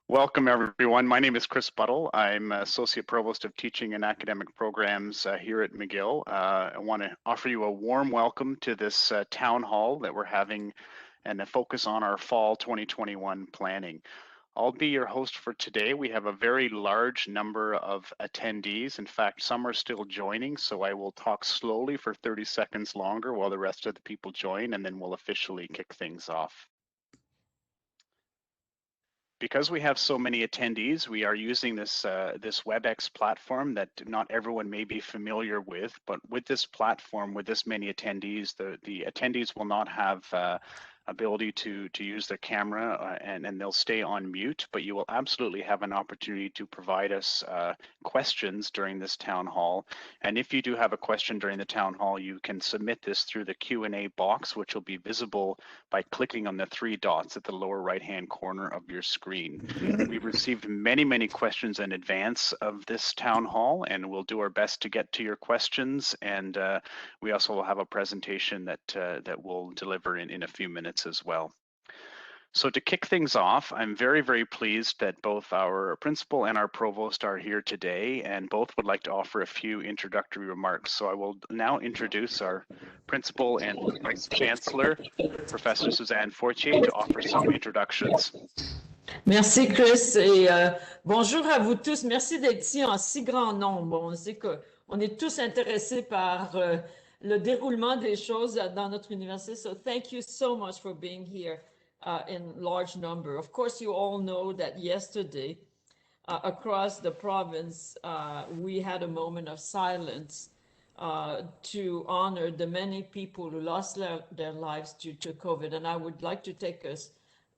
Welcome, everyone. My name is Chris Buttle. I'm Associate Provost of Teaching and Academic Programs here at McGill. I want to offer you a warm welcome to this town hall that we're having and a focus on our fall 2021 planning. I'll be your host for today. We have a very large number of attendees. In fact, some are still joining, so I will talk slowly for 30 seconds longer while the rest of the people join, and then we'll officially kick things off. Because we have so many attendees, we are using this WebEx platform that not everyone may be familiar with. But with this platform, with this many attendees, the attendees will not have ability to use their camera and they'll stay on mute. But you will absolutely have an opportunity to provide us questions during this town hall. And if you do have a question during the town hall, you can submit this through the Q&A box, which will be visible by clicking on the three dots at the lower right-hand corner of your screen. We've received many questions in advance of this town hall, and we'll do our best to get to your questions. And we also will have a presentation that we'll deliver in a few minutes as well. So to kick things off, I'm very pleased that both our principal and our provost are here today, and both would like to offer a few introductory remarks. So I will now introduce our principal and vice chancellor, Professor Suzanne Fortier, to offer some introductions. Merci Chris et bonjour à vous tous. Merci d'être ici en si grand nombre. On sait qu'on est tous intéressés par le déroulement des choses dans notre université. So thank you so much for being here in large number. Of course, you all know that yesterday across the province, we had a moment of silence to honor the many people who lost their lives due to COVID. And I would like to take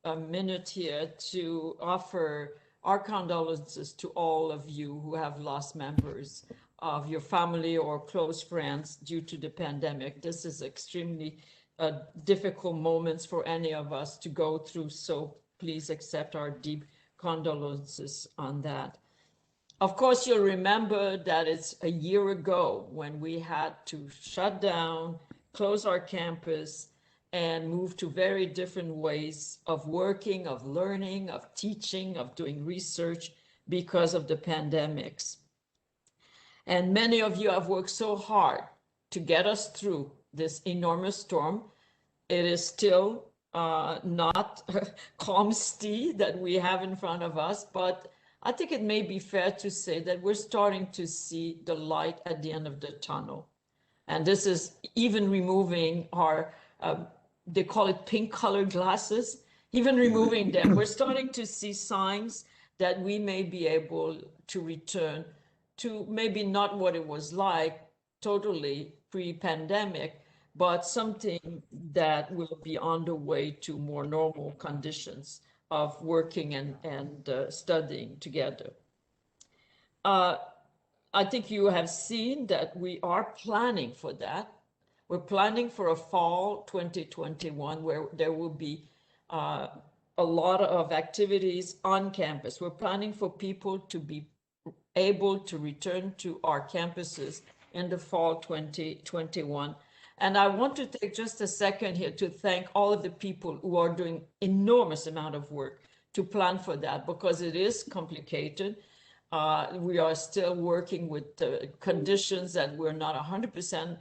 a minute here to offer our condolences to all of you who have lost members of your family or close friends due to the pandemic. This is extremely difficult moments for any of us to go through, so please accept our deep condolences on that. Of course, you'll remember that it's a year ago when we had to shut down, close our campus, and move to very different ways of working, of learning, of teaching, of doing research because of the pandemics. And many of you have worked so hard to get us through this enormous storm. It is still not calm sea that we have in front of us, but I think it may be fair to say that we're starting to see the light at the end of the tunnel. And this is even removing our, they call it pink colored glasses, even removing them. We're starting to see signs that we may be able to return to maybe not what it was like totally pre-pandemic, but something that will be on the way to more normal conditions of working and studying together. I think you have seen that we are planning for that. We're planning for a fall 2021 where there will be a lot of activities on campus. We're planning for people to be able to return to our campuses in the fall 2021. And I want to take just a second here to thank all of the people who are doing enormous amount of work to plan for that, because it is complicated. We are still working with conditions that we're not 100%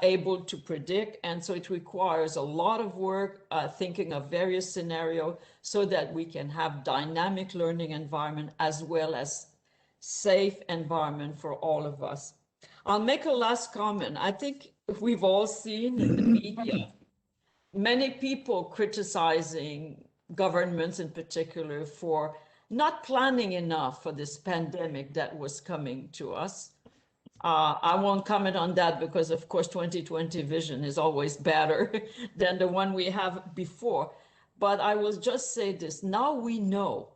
able to predict. And so it requires a lot of work thinking of various scenarios so that we can have dynamic learning environment as well as safe environment for all of us. I'll make a last comment. I think we've all seen in the media many people criticizing governments in particular for not planning enough for this pandemic that was coming to us. I won't comment on that because, of course, 2020 vision is always better than the one we have before. But I will just say this. Now we know,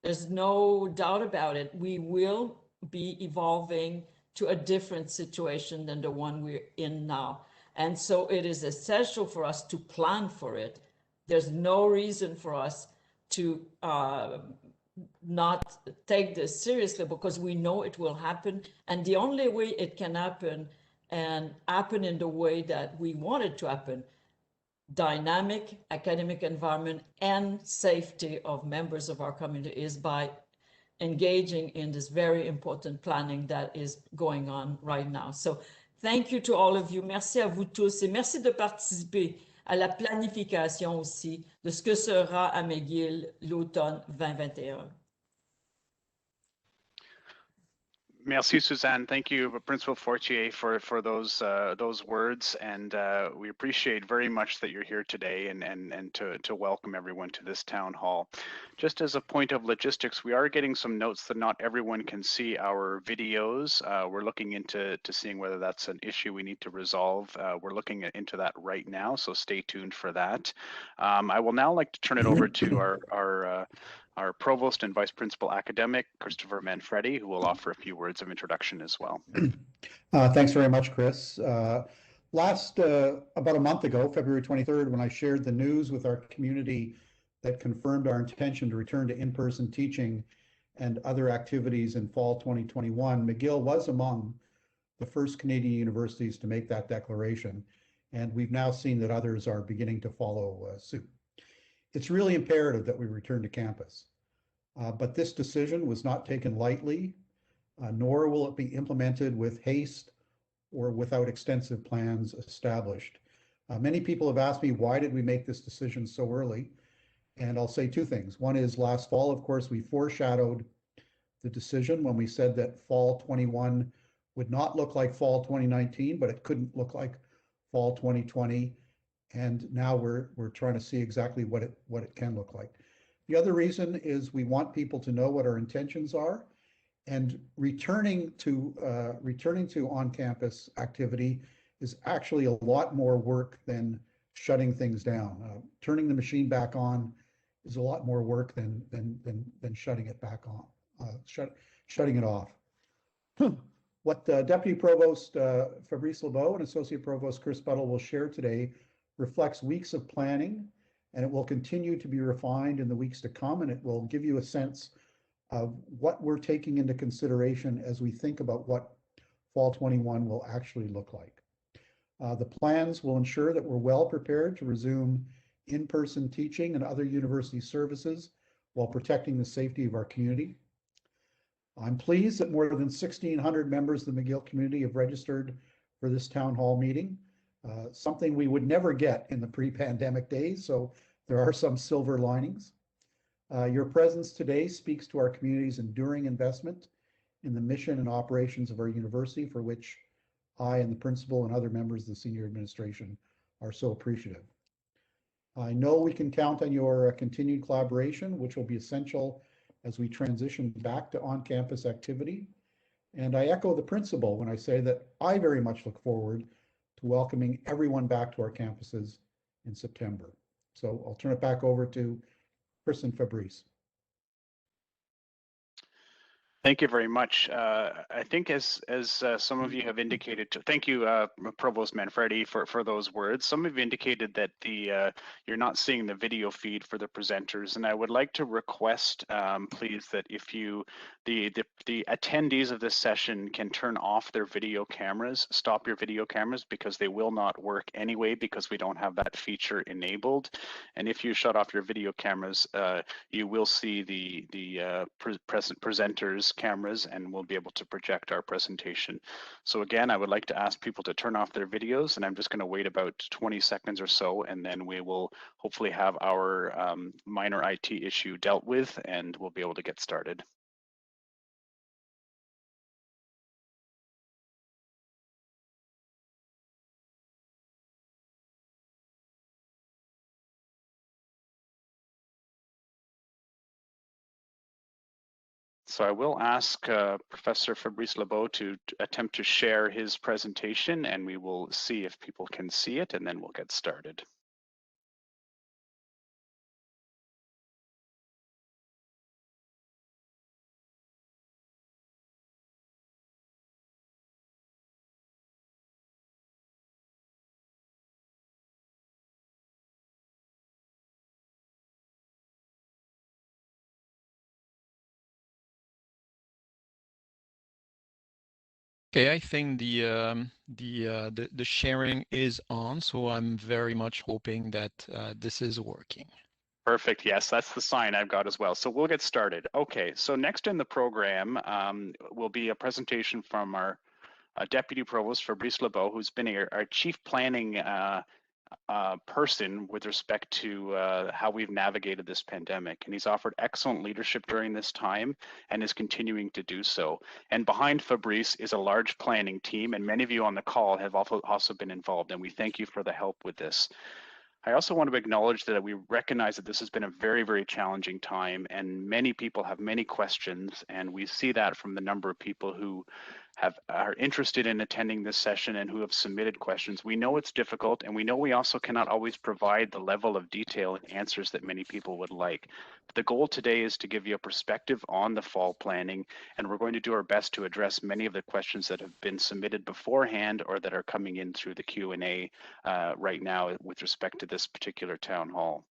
there's no doubt about it, we will be evolving to a different situation than the one we're in now. And so it is essential for us to plan for it. There's no reason for us to not take this seriously, because we know it will happen. And the only way it can happen, and happen in the way that we want it to happen, dynamic academic environment and safety of members of our community is by engaging in this very important planning that is going on right now. So thank you to all of you. Merci à vous tous et merci de participer à la planification aussi de ce que sera à McGill l'automne 2021. Merci, Suzanne. Thank you, Principal Fortier, for those words, and we appreciate very much that you're here today and to welcome everyone to this town hall. Just as a point of logistics, we are getting some notes that not everyone can see our videos. We're looking into seeing whether that's an issue we need to resolve. We're looking into that right now, so stay tuned for that. I will now like to turn it over to our Provost and Vice Principal Academic, Christopher Manfredi, who will offer a few words of introduction as well. Thanks very much, Chris. About a month ago, February 23rd, when I shared the news with our community that confirmed our intention to return to in-person teaching and other activities in fall 2021, McGill was among the first Canadian universities to make that declaration, and we've now seen that others are beginning to follow suit. It's really imperative that we return to campus, but this decision was not taken lightly, nor will it be implemented with haste or without extensive plans established. Many people have asked me, why did we make this decision so early? And I'll say two things. One is last fall, of course, we foreshadowed the decision when we said that fall 21 would not look like fall 2019, but it couldn't look like fall 2020. And now we're trying to see exactly what it can look like. The other reason is we want people to know what our intentions are, and returning to on-campus activity is actually a lot more work than shutting things down. Turning the machine back on is a lot more work than shutting it back on, shutting it off. What Deputy Provost Fabrice Lebeau and Associate Provost Chris Buttle will share today reflects weeks of planning, and it will continue to be refined in the weeks to come, and it will give you a sense of what we're taking into consideration as we think about what fall 21 will actually look like. The plans will ensure that we're well prepared to resume in-person teaching and other university services while protecting the safety of our community. I'm pleased that more than 1,600 members of the McGill community have registered for this town hall meeting, something we would never get in the pre-pandemic days, so there are some silver linings. Your presence today speaks to our community's enduring investment in the mission and operations of our university, for which I and the principal and other members of the senior administration are so appreciative. I know we can count on your continued collaboration, which will be essential as we transition back to on-campus activity. And I echo the principal when I say that I very much look forward to welcoming everyone back to our campuses in September. So I'll turn it back over to Chris and Fabrice. Thank you very much. I think as some of you have indicated, thank you, Provost Manfredi, for those words. Some have indicated that you're not seeing the video feed for the presenters, and I would like to request, please, that if the attendees of this session can turn off their video cameras, stop your video cameras, because they will not work anyway because we don't have that feature enabled. And if you shut off your video cameras, you will see the presenters cameras, and we'll be able to project our presentation. So again, I would like to ask people to turn off their videos, and I'm just going to wait about 20 seconds or so, and then we will hopefully have our minor IT issue dealt with, and we'll be able to get started. So I will ask Professor Fabrice Lebeau to attempt to share his presentation, and we will see if people can see it, and then we'll get started. Okay, I think the sharing is on, so I'm very much hoping that this is working. Perfect. Yes, that's the sign I've got as well. So we'll get started. Okay, so next in the program will be a presentation from our Deputy Provost Fabrice Lebeau, who's been our Chief Planning person with respect to how we've navigated this pandemic. And he's offered excellent leadership during this time and is continuing to do so. And behind Fabrice is a large planning team, and many of you on the call have also been involved, and we thank you for the help with this. I also want to acknowledge that we recognize that this has been a very, very challenging time, and many people have many questions, and we see that from the number of people who are interested in attending this session and who have submitted questions. We know it's difficult, and we know we also cannot always provide the level of detail and answers that many people would like. But the goal today is to give you a perspective on the fall planning, and we're going to do our best to address many of the questions that have been submitted beforehand or that are coming in through the Q&A right now with respect to this particular town hall.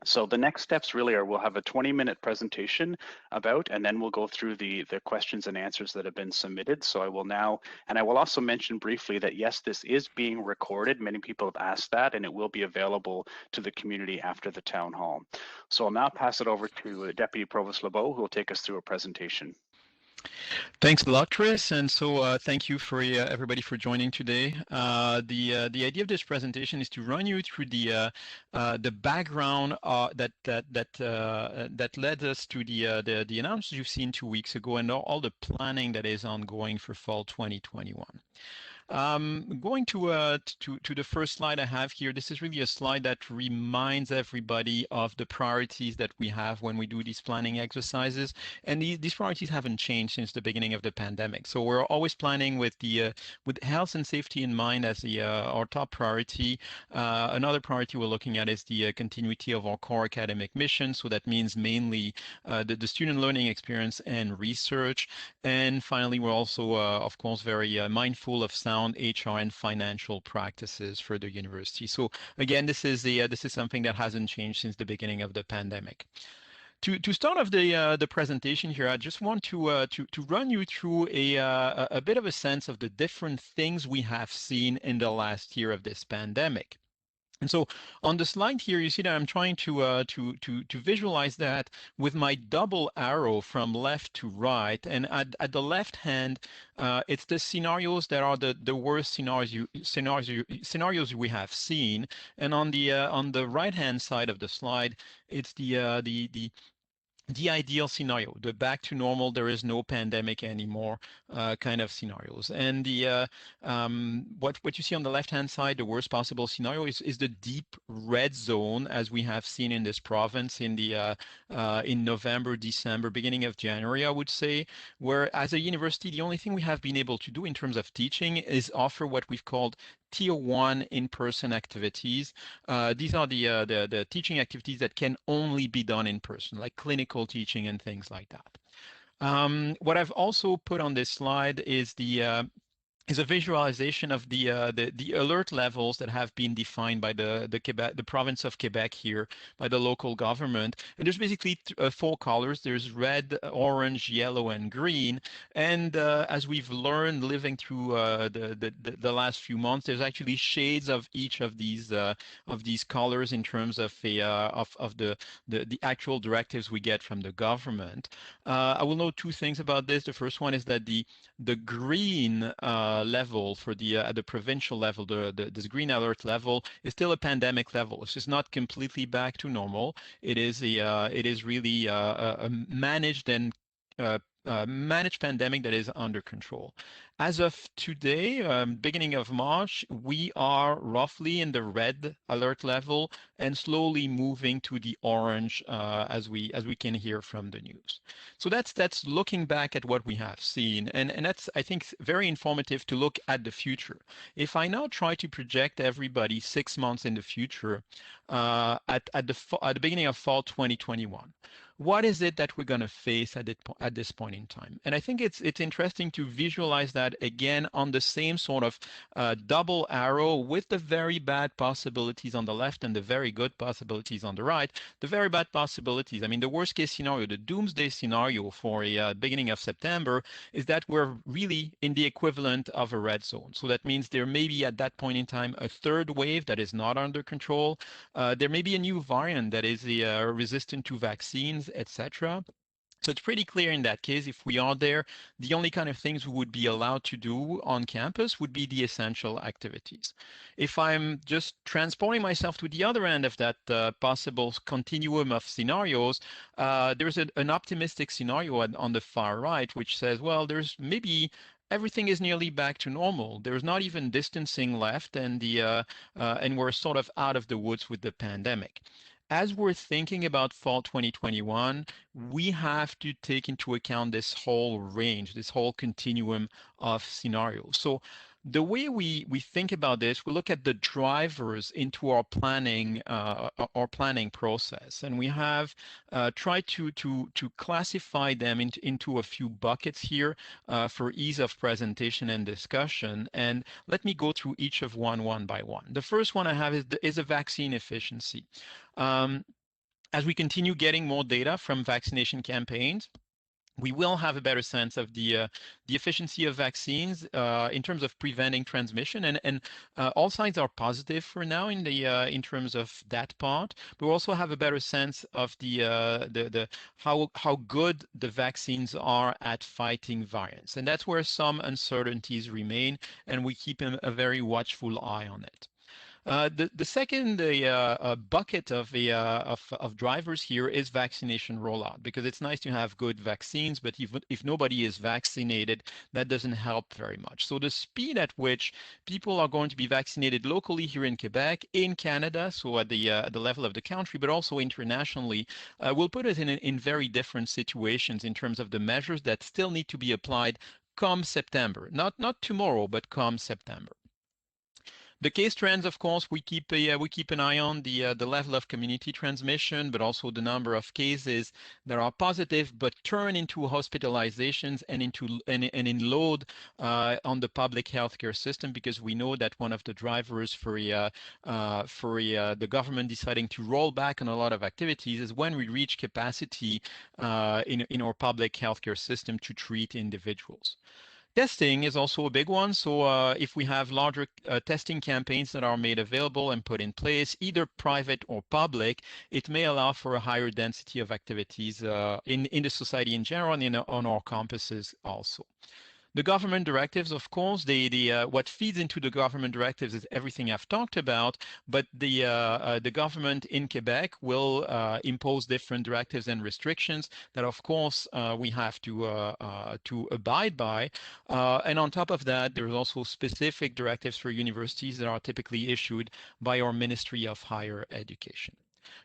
So the next steps really are we'll have a 20-minute presentation about, and then we'll go through the questions and answers that have been submitted. So I will now, and I will also mention briefly that yes, this is being recorded. Many people have asked that, and it will be available to the community after the town hall. So I'll now pass it over to Deputy Provost Lebeau, who will take us through a presentation. Thanks a lot, Chris, and so thank you for everybody for joining today. The idea of this presentation is to run you through the background that led us to the announcements you've seen 2 weeks ago and all the planning that is ongoing for fall 2021. Going to the first slide I have here, this is really a slide that reminds everybody of the priorities that we have when we do these planning exercises, and these priorities haven't changed since the beginning of the pandemic. So we're always planning with health and safety in mind as our top priority. Another priority we're looking at is the continuity of our core academic mission. So that means mainly the student learning experience and research. And finally, we're also, of course, very mindful of sound HR and financial practices for the university. So again, this is something that hasn't changed since the beginning of the pandemic. To start off the presentation here, I just want to run you through a bit of a sense of the different things we have seen in the last year of this pandemic. And so on the slide here, you see that I'm trying to visualize that with my double arrow from left to right. And at the left hand, it's the scenarios that are the worst scenarios we have seen. And on the right hand side of the slide, it's the ideal scenario, the back to normal, there is no pandemic anymore kind of scenarios. And what you see on the left-hand side, the worst possible scenario is the deep red zone, as we have seen in this province in November, December, beginning of January, I would say, where as a university, the only thing we have been able to do in terms of teaching is offer what we've called Tier 1 in-person activities. These are the teaching activities that can only be done in person, like clinical teaching and things like that. What I've also put on this slide is a visualization of the alert levels that have been defined by the province of Quebec here, by the local government. And there's basically 4 colors. There's red, orange, yellow, and green. And as we've learned living through the last few months, there's actually shades of each of these colors in terms of the actual directives we get from the government. I will note 2 things about this. The first one is that the green level for at the provincial level, this green alert level is still a pandemic level. It's just not completely back to normal. It is really a managed and managed pandemic that is under control. As of today, beginning of March, we are roughly in the red alert level and slowly moving to the orange as we can hear from the news. So that's looking back at what we have seen, and that's, I think, very informative to look at the future. If I now try to project everybody 6 months in the future at the beginning of fall 2021, what is it that we're going to face at this point in time? And I think it's interesting to visualize that that, again, on the same sort of double arrow with the very bad possibilities on the left and the very good possibilities on the right. The very bad possibilities, I mean, the worst case scenario, the doomsday scenario for a beginning of September is that we're really in the equivalent of a red zone. So that means there may be at that point in time a third wave that is not under control. There may be a new variant that is resistant to vaccines, etc. So it's pretty clear in that case, if we are there, the only kind of things we would be allowed to do on campus would be the essential activities. If I'm just transporting myself to the other end of that possible continuum of scenarios, there's an optimistic scenario on the far right, which says, well, there's maybe everything is nearly back to normal. There's not even distancing left, and we're sort of out of the woods with the pandemic. As we're thinking about fall 2021, we have to take into account this whole range, this whole continuum of scenarios. So the way we think about this, we look at the drivers into our planning process, and we have tried to classify them into a few buckets here for ease of presentation and discussion. And let me go through each of one by one. The first one I have is a vaccine efficiency. As we continue getting more data from vaccination campaigns, we will have a better sense of the efficiency of vaccines in terms of preventing transmission, and all signs are positive for now in terms of that part. But we also have a better sense of how good the vaccines are at fighting variants, and that's where some uncertainties remain, and we keep a very watchful eye on it. The second bucket of drivers here is vaccination rollout, because it's nice to have good vaccines, but if nobody is vaccinated, that doesn't help very much. So the speed at which people are going to be vaccinated locally here in Quebec, in Canada, so at the level of the country, but also internationally, will put us in very different situations in terms of the measures that still need to be applied come September. Not tomorrow, but come September. The case trends, of course, we keep an eye on the level of community transmission, but also the number of cases that are positive but turn into hospitalizations and in load on the public healthcare system, because we know that one of the drivers for the government deciding to roll back on a lot of activities is when we reach capacity in our public healthcare system to treat individuals. Testing is also a big one. So if we have larger testing campaigns that are made available and put in place, either private or public, it may allow for a higher density of activities in the society in general and on our campuses also. The government directives, of course, what feeds into the government directives is everything I've talked about, but the government in Quebec will impose different directives and restrictions that, of course, we have to abide by. And on top of that, there's also specific directives for universities that are typically issued by our Ministry of Higher Education.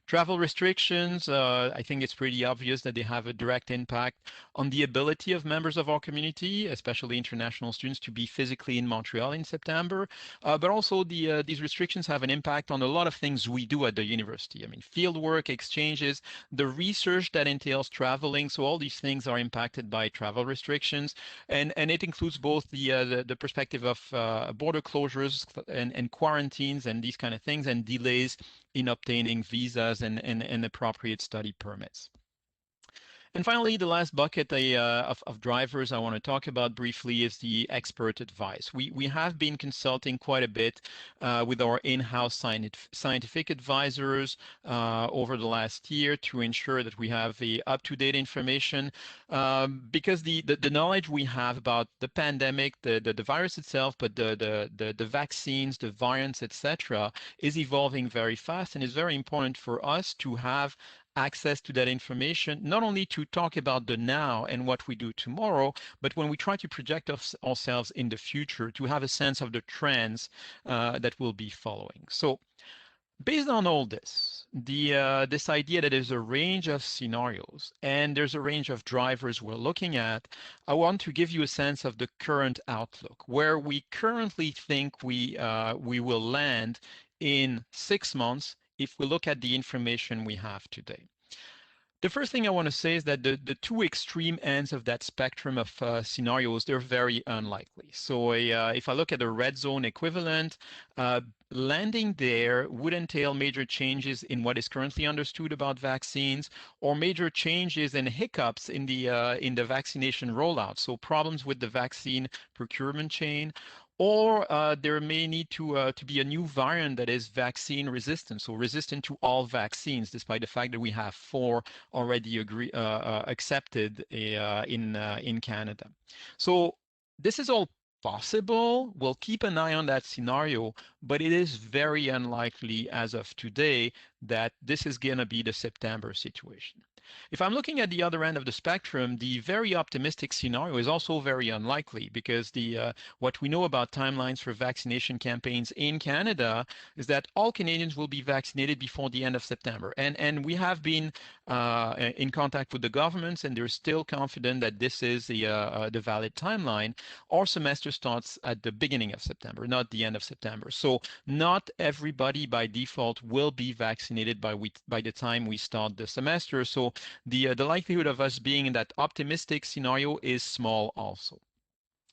Travel restrictions, I think it's pretty obvious that they have a direct impact on the ability of members of our community, especially international students, to be physically in Montreal in September. But also these restrictions have an impact on a lot of things we do at the university. I mean, fieldwork, exchanges, the research that entails traveling. So all these things are impacted by travel restrictions. And it includes both the perspective of border closures and quarantines and these kind of things, and delays in obtaining visas and appropriate study permits. And finally, the last bucket of drivers I want to talk about briefly is the expert advice. We have been consulting quite a bit with our in-house scientific advisors over the last year to ensure that we have the up-to-date information, because the knowledge we have about the pandemic, the virus itself, but the vaccines, the variants, etc., is evolving very fast, and it's very important for us to have access to that information, not only to talk about the now and what we do tomorrow, but when we try to project ourselves in the future, to have a sense of the trends that we'll be following. So based on all this, this idea that there's a range of scenarios and there's a range of drivers we're looking at, I want to give you a sense of the current outlook, where we currently think we will land in 6 months if we look at the information we have today. The first thing I want to say is that the two extreme ends of that spectrum of scenarios, they're very unlikely. So if I look at the red zone equivalent, landing there would entail major changes in what is currently understood about vaccines, or major changes and hiccups in the vaccination rollout. So problems with the vaccine procurement chain, or there may need to be a new variant that is vaccine resistant, so resistant to all vaccines, despite the fact that we have 4 already accepted in Canada. So this is all possible. We'll keep an eye on that scenario, but it is very unlikely as of today that this is going to be the September situation. If I'm looking at the other end of the spectrum, the very optimistic scenario is also very unlikely, because what we know about timelines for vaccination campaigns in Canada is that all Canadians will be vaccinated before the end of September. And we have been in contact with the governments, and they're still confident that this is the valid timeline. Our semester starts at the beginning of September, not the end of September. So not everybody by default will be vaccinated by the time we start the semester. So the likelihood of us being in that optimistic scenario is small also.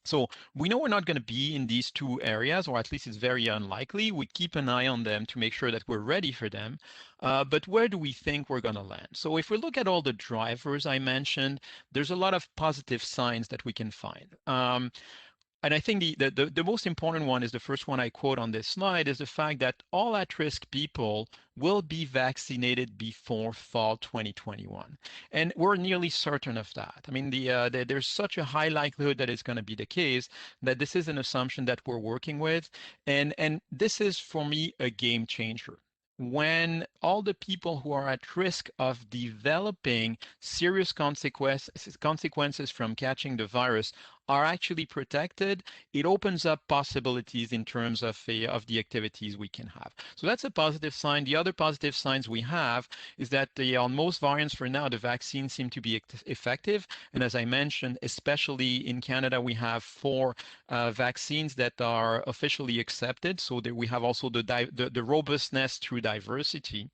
So we know we're not going to be in these two areas, or at least it's very unlikely. We keep an eye on them to make sure that we're ready for them. But where do we think we're going to land? So if we look at all the drivers I mentioned, there's a lot of positive signs that we can find. And I think the most important one is the first one I quote on this slide, is the fact that all at-risk people will be vaccinated before fall 2021. And we're nearly certain of that. I mean, there's such a high likelihood that it's going to be the case that this is an assumption that we're working with. And this is, for me, a game changer. When all the people who are at risk of developing serious consequences from catching the virus are actually protected, it opens up possibilities in terms of the activities we can have. So that's a positive sign. The other positive signs we have is that on most variants for now, the vaccines seem to be effective. And as I mentioned, especially in Canada, we have 4 vaccines that are officially accepted. So that we have also the robustness through diversity.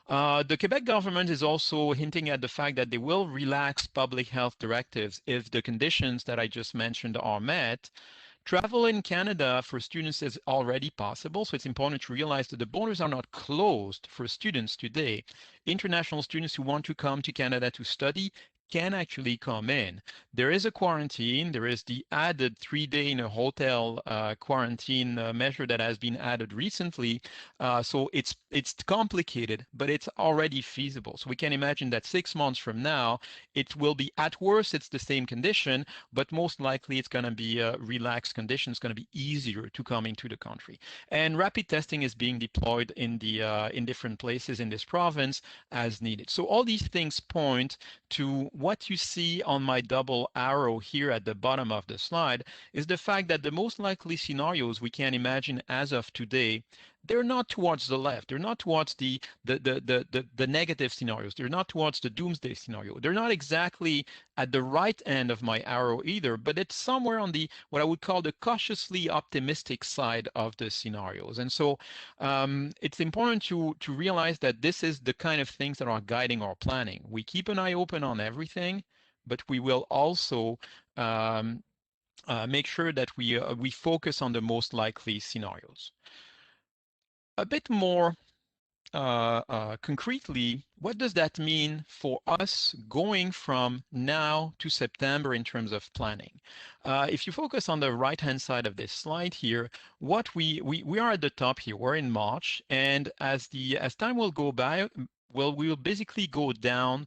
The Quebec government is also hinting at the fact that they will relax public health directives if the conditions that I just mentioned are met. Travel in Canada for students is already possible, so it's important to realize that the borders are not closed for students today. International students who want to come to Canada to study can actually come in. There is a quarantine. There is the added 3-day in a hotel quarantine measure that has been added recently. So it's complicated, but it's already feasible. So we can imagine that 6 months from now, it will be, at worst, it's the same condition, but most likely it's going to be relaxed conditions. It's going to be easier to come into the country. And rapid testing is being deployed in different places in this province as needed. So all these things point to what you see on my double arrow here at the bottom of the slide is the fact that the most likely scenarios we can imagine as of today, they're not towards the left. They're not towards the negative scenarios. They're not towards the doomsday scenario. They're not exactly at the right end of my arrow either, but it's somewhere on the what I would call the cautiously optimistic side of the scenarios. And so it's important to realize that this is the kind of things that are guiding our planning. We keep an eye open on everything, but we will also make sure that we focus on the most likely scenarios. A bit more concretely, what does that mean for us going from now to September in terms of planning? If you focus on the right-hand side of this slide here, what we are at the top here. We're in March, and as time will go by, well, we will basically go down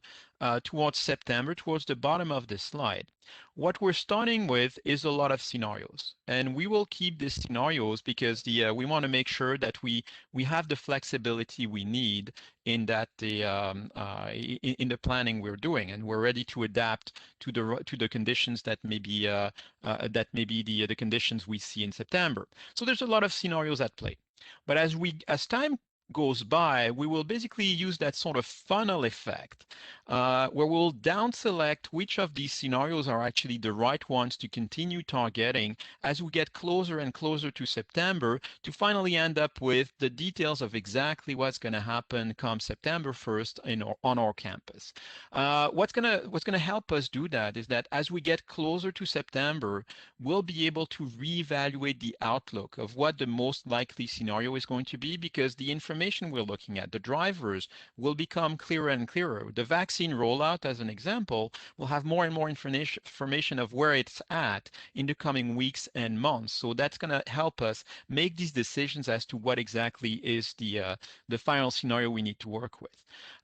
towards September, towards the bottom of this slide. What we're starting with is a lot of scenarios, and we will keep these scenarios because we want to make sure that we have the flexibility we need in that in the planning we're doing, and we're ready to adapt to the conditions that may be the conditions we see in September. So there's a lot of scenarios at play, but as time goes by, we will basically use that sort of funnel effect where we'll down select which of these scenarios are actually the right ones to continue targeting as we get closer and closer to September to finally end up with the details of exactly what's going to happen come September 1st on our campus. What's gonna help us do that is that as we get closer to September, we'll be able to reevaluate the outlook of what the most likely scenario is going to be, because the information we're looking at, the drivers, will become clearer and clearer. The vaccine rollout, as an example, will have more and more information of where it's at in the coming weeks and months. So that's going to help us make these decisions as to what exactly is the final scenario we need to work with.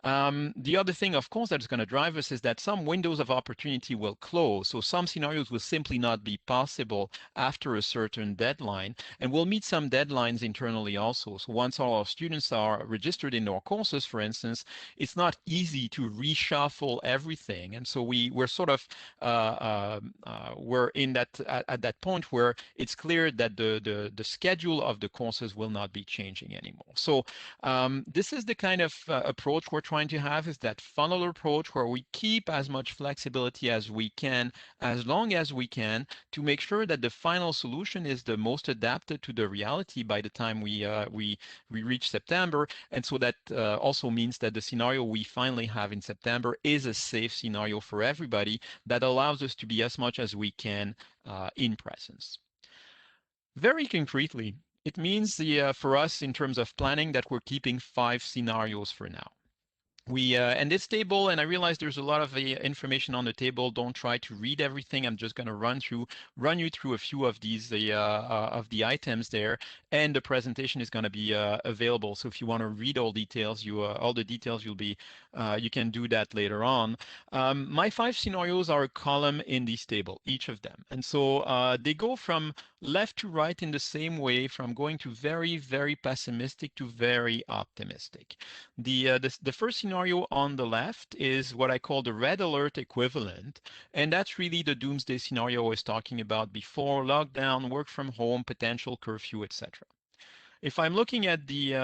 The other thing, of course, that's going to drive us is that some windows of opportunity will close. So some scenarios will simply not be possible after a certain deadline, and we'll meet some deadlines internally also. So once all our students are registered in our courses, for instance, it's not easy to reshuffle everything. And so we're sort of we're in that at that point where it's clear that the schedule of the courses will not be changing anymore. So this is the kind of approach we're trying to have, is that funnel approach where we keep as much flexibility as we can, as long as we can, to make sure that the final solution is the most adapted to the reality by the time we reach September. And so that also means that the scenario we finally have in September is a safe scenario for everybody that allows us to be as much as we can in presence. Very concretely, it means for us in terms of planning that we're keeping 5 scenarios for now. And this table, and I realize there's a lot of information on the table. Don't try to read everything. I'm just going to run you through a few of these of the items there, and the presentation is going to be available. So if you want to read all details, all the details you can do that later on. My 5 scenarios are a column in this table, each of them, and so they go from left to right in the same way, from going to very, very pessimistic to very optimistic. The first scenario on the left is what I call the red alert equivalent, and that's really the doomsday scenario I was talking about before: lockdown, work from home, potential curfew, etc. If I'm looking at the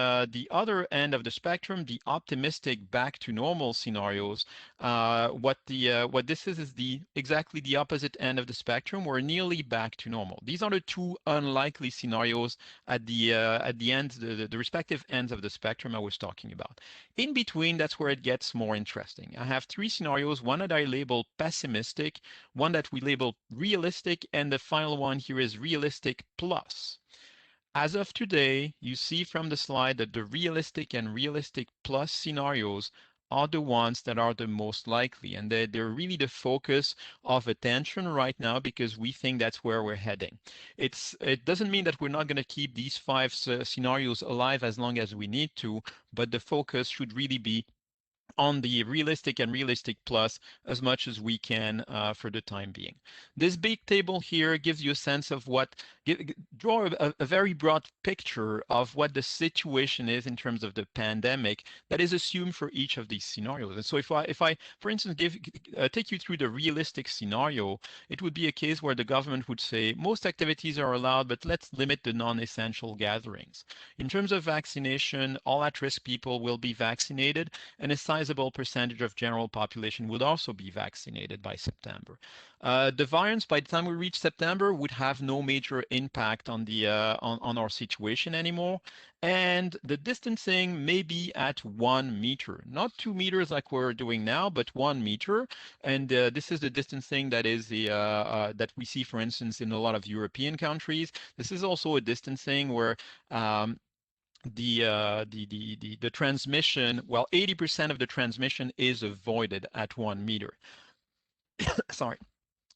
other end of the spectrum, the optimistic back to normal scenarios, what this is exactly the opposite end of the spectrum. We're nearly back to normal. These are the 2 unlikely scenarios at the end, the respective ends of the spectrum I was talking about. In between, that's where it gets more interesting. I have 3 scenarios: one that I label pessimistic, one that we label realistic, and the final one here is realistic plus. As of today, you see from the slide that the realistic and realistic plus scenarios are the ones that are the most likely, and they're really the focus of attention right now, because we think that's where we're heading. It doesn't mean that we're not going to keep these 5 scenarios alive as long as we need to, but the focus should really be on the realistic and realistic plus as much as we can for the time being. This big table here gives you a sense of draw a very broad picture of what the situation is in terms of the pandemic that is assumed for each of these scenarios. And so if I for instance, take you through the realistic scenario, it would be a case where the government would say most activities are allowed, but let's limit the non-essential gatherings. In terms of vaccination, all at-risk people will be vaccinated, and a sizable percentage of general population would also be vaccinated by September. The variants, by the time we reach September, would have no major impact on the on our situation anymore, and the distancing may be at 1 meter, not 2 meters like we're doing now, but 1 meter. And this is the distancing that is that we see, for instance, in a lot of European countries. This is also a distancing where the transmission, well, 80% of the transmission is avoided at 1 meter. Sorry.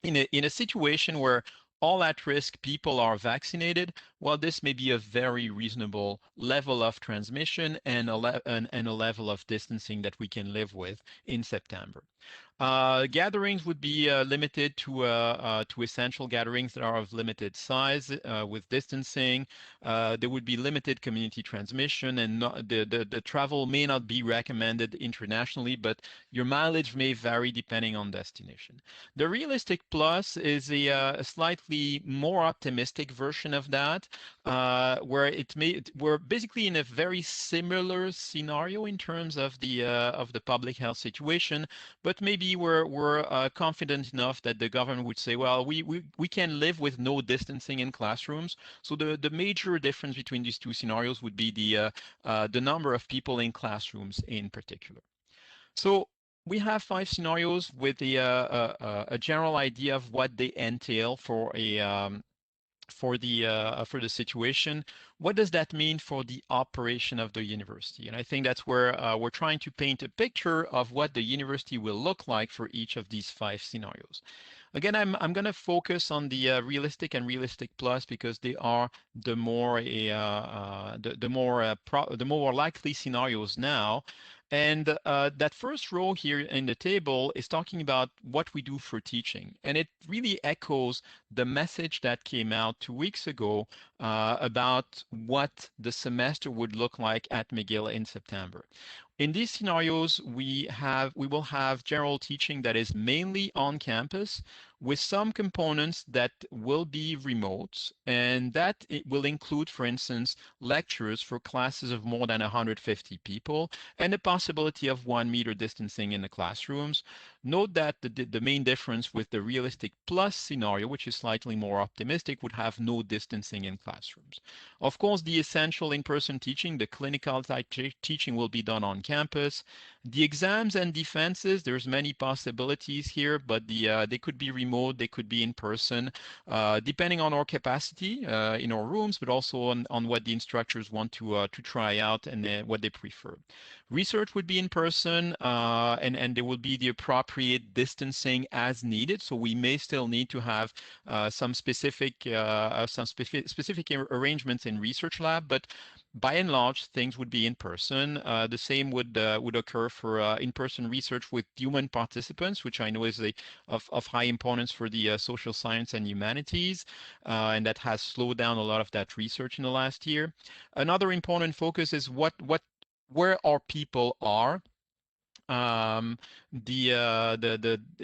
In a situation where all at-risk people are vaccinated, well, this may be a very reasonable level of transmission and a level of distancing that we can live with in September. Gatherings would be limited to essential gatherings that are of limited size with distancing. There would be limited community transmission, and the travel may not be recommended internationally, but your mileage may vary depending on destination. The Realistic Plus is a slightly more optimistic version of that, where we're basically in a very similar scenario in terms of the public health situation, but maybe we're confident enough that the government would say, well, we can live with no distancing in classrooms. So the major difference between these two scenarios would be the number of people in classrooms in particular. So we have 5 scenarios with a general idea of what they entail for the situation. What does that mean for the operation of the university? And I think that's where we're trying to paint a picture of what the university will look like for each of these 5 scenarios. Again, I'm going to focus on the Realistic and Realistic Plus because they are the more likely scenarios now. And that first row here in the table is talking about what we do for teaching. And it really echoes the message that came out 2 weeks ago about what the semester would look like at McGill in September. In these scenarios, we will have general teaching that is mainly on campus with some components that will be remote, and that it will include, for instance, lectures for classes of more than 150 people and the possibility of 1 meter distancing in the classrooms. Note that the main difference with the Realistic Plus scenario, which is slightly more optimistic, would have no distancing in classrooms. Of course, the essential in-person teaching, the clinical type teaching will be done on campus. The exams and defenses, there's many possibilities here, but they could be remote, they could be in person, depending on our capacity in our rooms, but also on what the instructors want to try out and what they prefer. Research would be in person, and there will be the appropriate distancing as needed. So we may still need to have some specific arrangements in research lab, but by and large, things would be in person. The same would occur for in-person research with human participants, which I know is of high importance for the social science and humanities, and that has slowed down a lot of that research in the last year. Another important focus is where our people are. In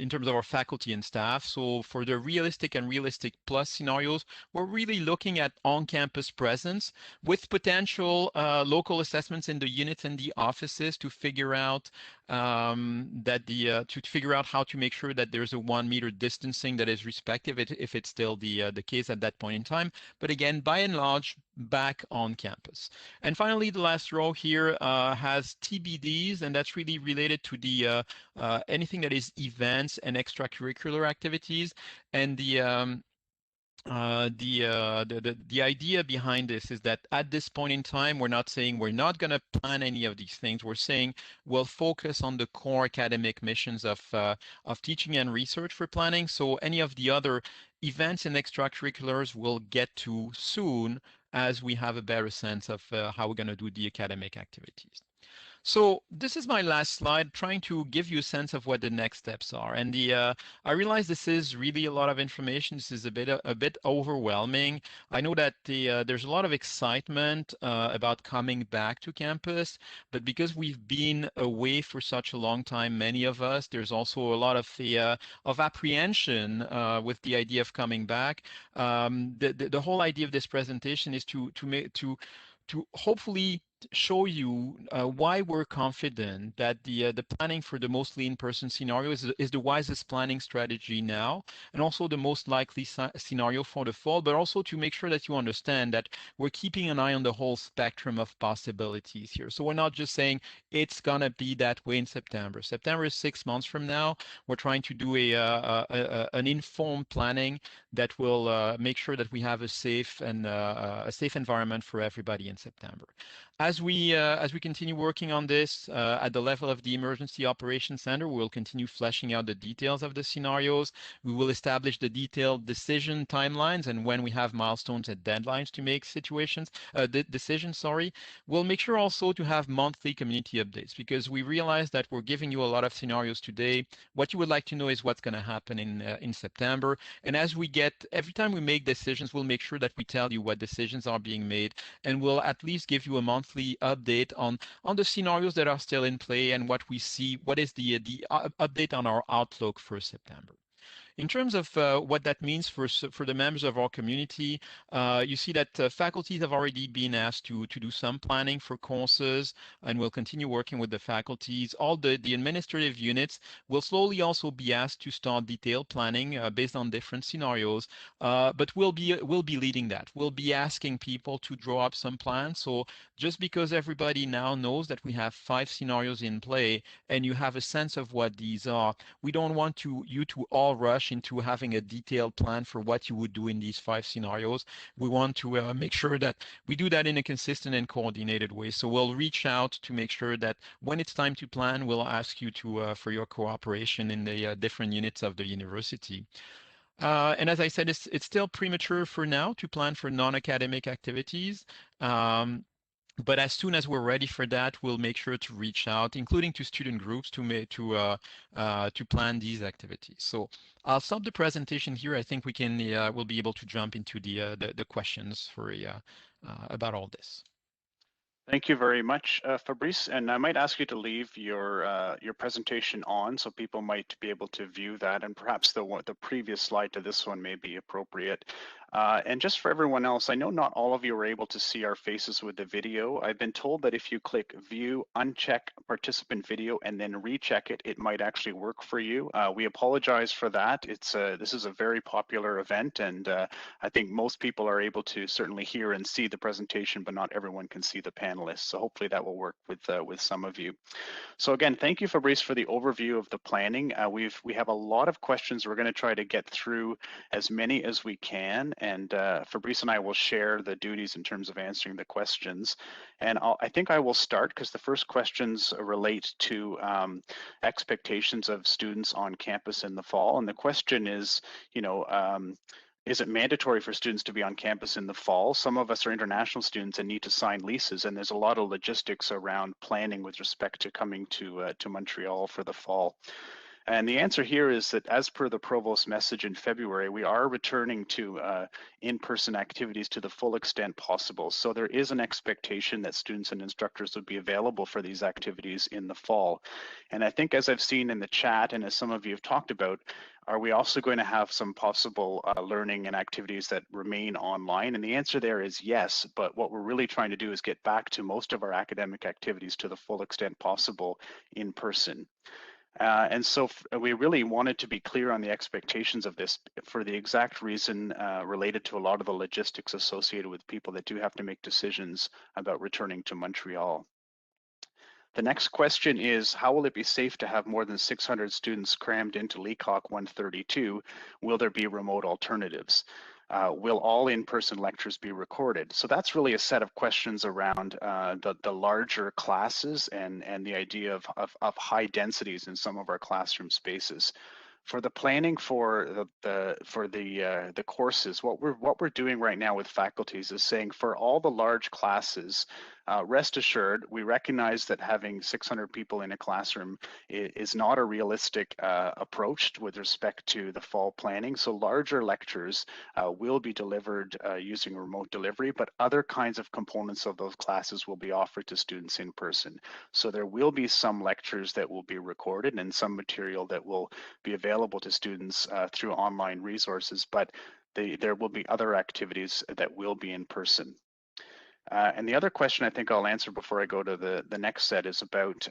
terms of our faculty and staff. So for the Realistic and Realistic Plus scenarios, we're really looking at on-campus presence with potential local assessments in the units and the offices to figure out figure out how to make sure that there's a 1 meter distancing that is respective if it's still the case at that point in time. But again, by and large, back on campus. And finally, the last row here has TBDs, and that's really related to the anything that is events and extracurricular activities. And the idea behind this is that at this point in time, we're not saying we're not going to plan any of these things. We're saying we'll focus on the core academic missions of teaching and research for planning. So any of the other events and extracurriculars we'll get to soon as we have a better sense of how we're going to do the academic activities. So this is my last slide, trying to give you a sense of what the next steps are. And I realize this is really a lot of information. This is a bit overwhelming. I know that there's a lot of excitement about coming back to campus, but because we've been away for such a long time, many of us, there's also a lot of apprehension with the idea of coming back. The whole idea of this presentation is to hopefully show you why we're confident that the planning for the mostly in-person scenario is the wisest planning strategy now, and also the most likely scenario for the fall, but also to make sure that you understand that we're keeping an eye on the whole spectrum of possibilities here. So we're not just saying it's gonna be that way in September. September is 6 months from now. We're trying to do an informed planning that will make sure that we have a safe environment for everybody in September. As as we continue working on this at the level of the Emergency Operations Center, we'll continue fleshing out the details of the scenarios. We will establish the detailed decision timelines, and when we have milestones and deadlines to make decisions, we'll make sure also to have monthly community updates, because we realize that we're giving you a lot of scenarios today. What you would like to know is what's going to happen in September. And as every time we make decisions, we'll make sure that we tell you what decisions are being made, and we'll at least give you a monthly update on the scenarios that are still in play and what we see, what is the update on our outlook for September. In terms of what that means for the members of our community, you see that faculties have already been asked to do some planning for courses, and we'll continue working with the faculties. All the administrative units will slowly also be asked to start detailed planning based on different scenarios, but we'll be leading that. We'll be asking people to draw up some plans. So just because everybody now knows that we have 5 scenarios in play and you have a sense of what these are, we don't want you to all rush into having a detailed plan for what you would do in these 5 scenarios. We want to make sure that we do that in a consistent and coordinated way. So we'll reach out to make sure that when it's time to plan, we'll ask you for your cooperation in the different units of the university. And as I said, it's still premature for now to plan for non-academic activities. But as soon as we're ready for that, we'll make sure to reach out, including to student groups, to plan these activities. So I'll stop the presentation here. I think we'll be able to jump into the questions about all this. Thank you very much, Fabrice. And I might ask you to leave your presentation on, so people might be able to view that, and perhaps the previous slide to this one may be appropriate. And just for everyone else, I know not all of you are able to see our faces with the video. I've been told that if you click view, uncheck participant video, and then recheck it, it might actually work for you. We apologize for that. This is a very popular event, and I think most people are able to certainly hear and see the presentation, but not everyone can see the panelists. So hopefully that will work with some of you. So again, thank you, Fabrice, for the overview of the planning. We have a lot of questions. We're going to try to get through as many as we can. And Fabrice and I will share the duties in terms of answering the questions. And I think I will start because the first questions relate to expectations of students on campus in the fall. And the question is, is it mandatory for students to be on campus in the fall? Some of us are international students and need to sign leases, and there's a lot of logistics around planning with respect to coming to Montreal for the fall. And the answer here is that as per the Provost message in February, we are returning to in-person activities to the full extent possible. So there is an expectation that students and instructors would be available for these activities in the fall. And I think, as I've seen in the chat and as some of you have talked about, are we also going to have some possible learning and activities that remain online? And the answer there is yes, but what we're really trying to do is get back to most of our academic activities to the full extent possible in person. And so we really wanted to be clear on the expectations of this for the exact reason related to a lot of the logistics associated with people that do have to make decisions about returning to Montreal. The next question is, how will it be safe to have more than 600 students crammed into Leacock 132? Will there be remote alternatives? Will all in-person lectures be recorded? So that's really a set of questions around the larger classes and the idea of high densities in some of our classroom spaces. For the planning for the courses, what we're doing right now with faculties is saying for all the large classes, rest assured, we recognize that having 600 people in a classroom is not a realistic approach with respect to the fall planning. So larger lectures will be delivered using remote delivery, but other kinds of components of those classes will be offered to students in person. So there will be some lectures that will be recorded and some material that will be available to students through online resources, but there will be other activities that will be in person. And the other question I think I'll answer before I go to the next set is about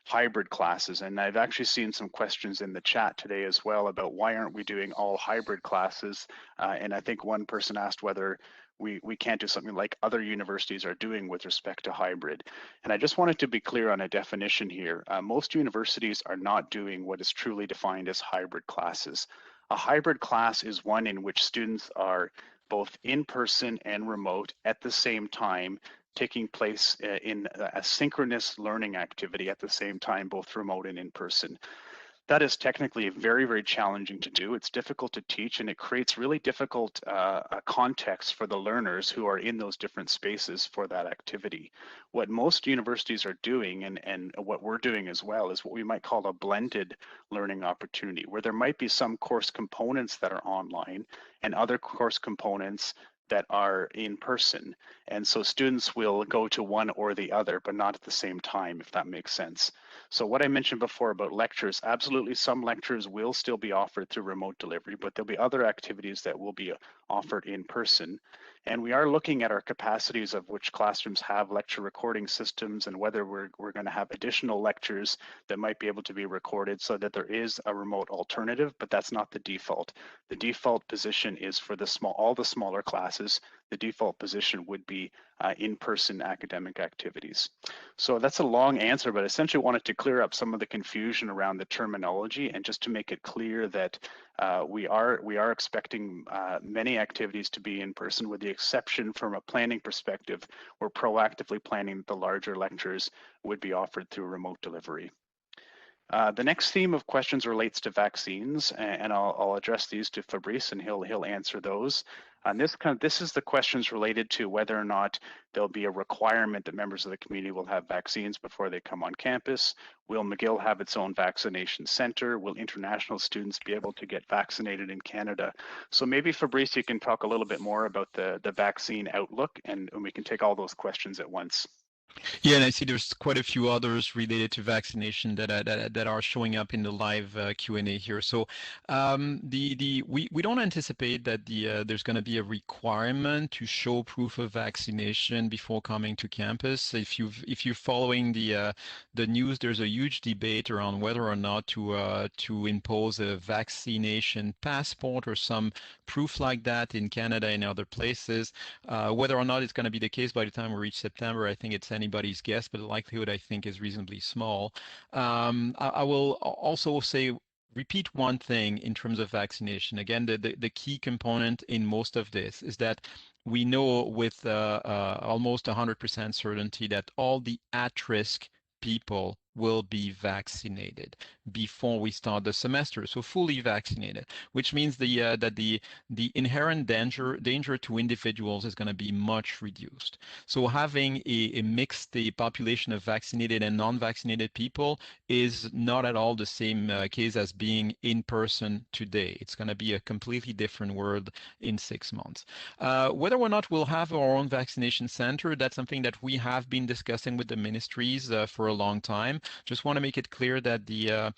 hybrid classes. And I've actually seen some questions in the chat today as well about why aren't we doing all hybrid classes? And I think one person asked whether we can't do something like other universities are doing with respect to hybrid. And I just wanted to be clear on a definition here. Most universities are not doing what is truly defined as hybrid classes. A hybrid class is one in which students are both in person and remote at the same time, taking place in a synchronous learning activity at the same time, both remote and in person. That is technically very, very challenging to do. It's difficult to teach, and it creates really difficult context for the learners who are in those different spaces for that activity. What most universities are doing, and what we're doing as well, is what we might call a blended learning opportunity, where there might be some course components that are online and other course components that are in person. And so students will go to one or the other, but not at the same time, if that makes sense. So what I mentioned before about lectures, absolutely some lectures will still be offered through remote delivery, but there'll be other activities that will be offered in person. And we are looking at our capacities of which classrooms have lecture recording systems and whether we're going to have additional lectures that might be able to be recorded so that there is a remote alternative, but that's not the default. The default position is for all the smaller classes. The default position would be in-person academic activities. So that's a long answer, but essentially wanted to clear up some of the confusion around the terminology and just to make it clear that we are expecting many activities to be in person, with the exception from a planning perspective. We're proactively planning the larger lectures would be offered through remote delivery. The next theme of questions relates to vaccines, and I'll address these to Fabrice, and he'll answer those. And this is the questions related to whether or not there'll be a requirement that members of the community will have vaccines before they come on campus. Will McGill have its own vaccination center? Will international students be able to get vaccinated in Canada? So maybe Fabrice, you can talk a little bit more about the vaccine outlook, and we can take all those questions at once. Yeah, and I see there's quite a few others related to vaccination that are showing up in the live Q&A here. So we don't anticipate that there's going to be a requirement to show proof of vaccination before coming to campus. If you're following the news, there's a huge debate around whether or not to impose a vaccination passport or some proof like that in Canada and other places. Whether or not it's going to be the case by the time we reach September, I think it's anybody's guess, but the likelihood, I think, is reasonably small. I will also repeat one thing in terms of vaccination. Again, the key component in most of this is that we know with almost 100% certainty that all the at-risk people will be vaccinated before we start the semester, so fully vaccinated, which means that the inherent danger to individuals is going to be much reduced. So having a mixed population of vaccinated and non-vaccinated people is not at all the same case as being in person today. It's going to be a completely different world in 6 months. Whether or not we'll have our own vaccination center, that's something that we have been discussing with the ministries for a long time. Just want to make it clear that the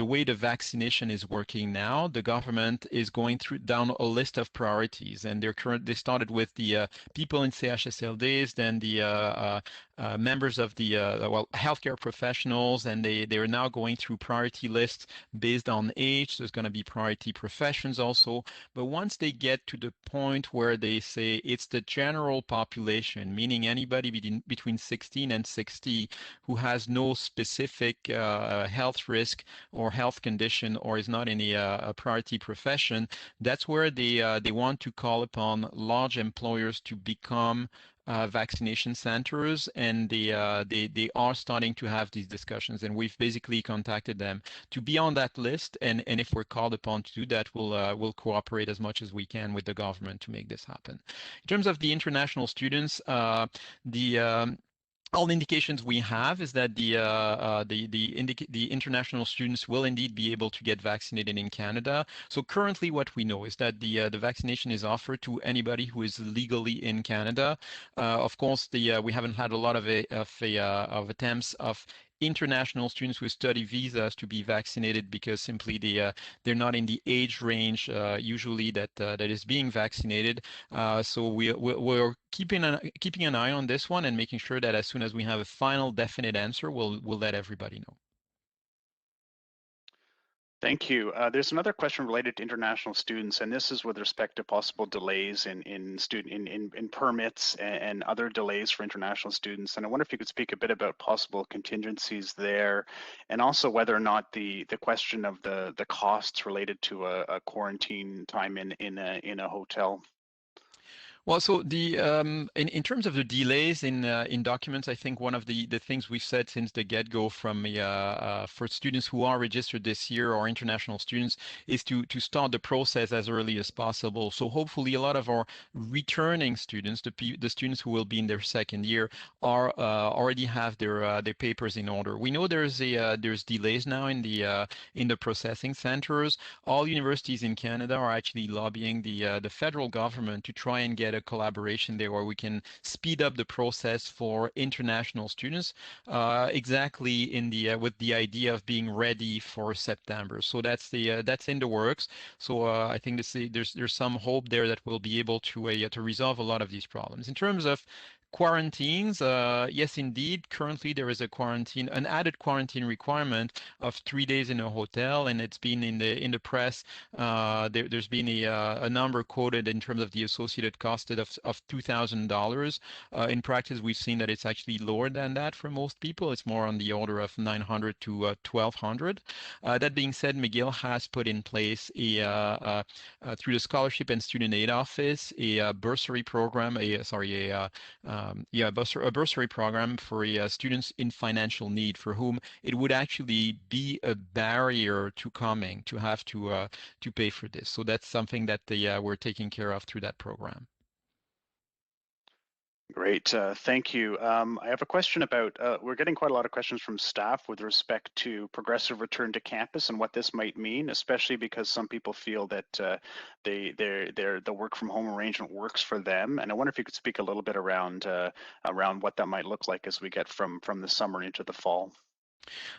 way the vaccination is working now, the government is going down a list of priorities, and they started with the people in CHSLDs, then the members of the healthcare professionals, and they're now going through priority lists based on age. There's going to be priority professions also, but once they get to the point where they say it's the general population, meaning anybody between 16 and 60 who has no specific health risk or health condition or is not in a priority profession, that's where they want to call upon large employers to become vaccination centers, and they are starting to have these discussions, and we've basically contacted them to be on that list, and if we're called upon to do that, we'll cooperate as much as we can with the government to make this happen. In terms of the international students, all the indications we have is that the international students will indeed be able to get vaccinated in Canada. So currently, what we know is that the vaccination is offered to anybody who is legally in Canada. Of course, we haven't had a lot of attempts of international students with study visas to be vaccinated because simply they're not in the age range usually that is being vaccinated. So we're keeping an eye on this one and making sure that as soon as we have a final definite answer, we'll let everybody know. Thank you. There's another question related to international students, and this is with respect to possible delays in permits and other delays for international students. And I wonder if you could speak a bit about possible contingencies there, and also whether or not the question of the costs related to a quarantine time in a hotel. Well, so the in terms of the delays in documents, I think one of the things we've said since the get-go from for students who are registered this year or international students is to start the process as early as possible. So hopefully a lot of our returning students, the students who will be in their second year, are already have their papers in order. We know there's delays now in the processing centers. All universities in Canada are actually lobbying the federal government to try and get a collaboration there where we can speed up the process for international students, exactly in the with the idea of being ready for September. So that's in the works. So I think there's some hope there that we'll be able to resolve a lot of these problems. In terms of quarantines, yes, indeed. Currently, there is an added quarantine requirement of 3 days in a hotel, and it's been in the press. There's been a number quoted in terms of the associated cost of $2,000. In practice, we've seen that it's actually lower than that for most people. It's more on the order of 900 to 1,200. That being said, McGill has put in place through the Scholarship and Student Aid Office a bursary program, a bursary program for students in financial need for whom it would actually be a barrier to coming to have to pay for this. So that's something that we're taking care of through that program. Great, thank you. I have a question about, we're getting quite a lot of questions from staff with respect to progressive return to campus and what this might mean, especially because some people feel that the work from home arrangement works for them. And I wonder if you could speak a little bit around what that might look like as we get from the summer into the fall.